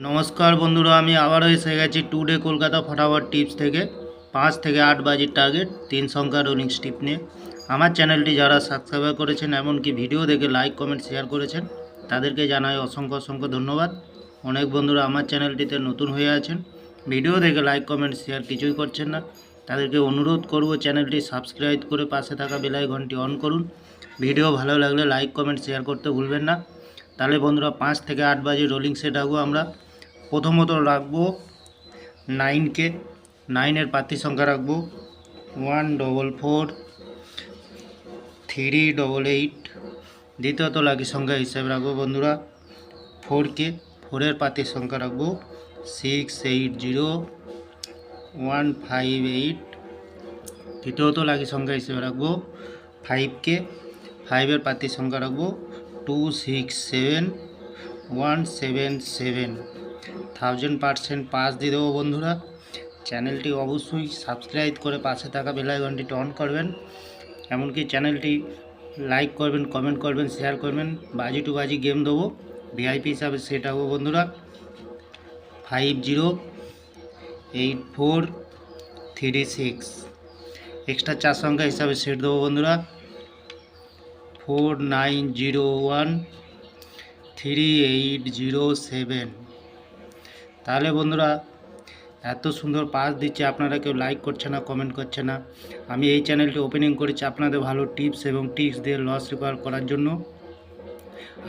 नमस्कार बंधुरा आबारो एसे गेছি टुडे कलकाता फटाफट टिप्स থেকে 5 থেকে 8 বাজির টার্গেট 3 সংখ্যার রোলিং স্টিপ নিয়ে আমার চ্যানেলটি যারা সাবস্ক্রাইব করেছেন এমনকি ভিডিও দেখে লাইক কমেন্ট শেয়ার করেছেন তাদেরকে জানাই অসংখ্য অসংখ্য ধন্যবাদ। অনেক বন্ধুরা আমার চ্যানেলটিতে নতুন হয়ে আছেন, ভিডিও দেখে লাইক কমেন্ট শেয়ার কিছুই করছেন না, তাদেরকে অনুরোধ করব চ্যানেলটি সাবস্ক্রাইব করে পাশে থাকা বেল আইকনটি অন করুন। ভিডিও ভালো লাগলে লাইক কমেন্ট শেয়ার করতে ভুলবেন না। তাহলে বন্ধুরা 5 থেকে 8 বাজি রোলিং সেট আঁকবো আমরা। प्रथमत राखबो 9 के 9 एर पाती संख्या राखबो 144 388। द्वितीयत लाकी संख्या हिसाब राखबो बंधुरा 4 के 4 एर पाती संख्या राखबो 680 158। तृतीयत लाकी संख्या हिसाब राखबो 5 के 5 एर पाती संख्या राखबो 267 177। 1000% पास दी देव बंधुरा। चैनलटी अवश्य सबसक्राइब कर पाशे थाका बेल आइकनटी अन करबें, एमनकि चैनलटी लाइक करबें कमेंट करबें शेयर करबें। बाजी टू बाजी गेम देव वीआईपी हिसाब से सेट आगो बंधुरा 508436। एक्सट्रा 4 संख्या हिसाब से सेट देव बंधुरा 49013807। তাহলে বন্ধুরা এত সুন্দর পাস দিচ্ছে, আপনারা কেউ লাইক করছে না কমেন্ট করছে না। আমি এই চ্যানেলটি ওপেনিং করেছি আপনাদের ভালো টিপস এবং টিক্স দিয়ে লস রিকভার করার জন্য।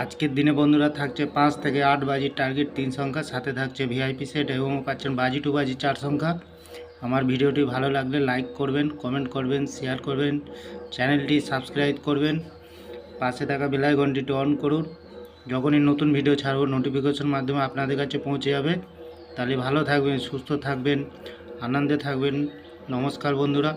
আজকের দিনে বন্ধুরা থাকছে 5 থেকে 8 বাজির টার্গেট 3 সংখ্যা, সাথে থাকছে ভিআইপি সেট এবং পাচ্ছেন বাজি টু বাজি 4 সংখ্যা। আমার ভিডিওটি ভালো লাগলে লাইক করবেন কমেন্ট করবেন শেয়ার করবেন, চ্যানেলটি সাবস্ক্রাইব করবেন, পাশে থাকা বেল আইকনটি অন করুন। যখনই নতুন ভিডিও ছাড়ব নোটিফিকেশন মাধ্যমে আপনাদের কাছে পৌঁছে যাবে। তাহলে ভালো থাকবেন, সুস্থ থাকবেন, আনন্দে থাকবেন। নমস্কার বন্ধুরা।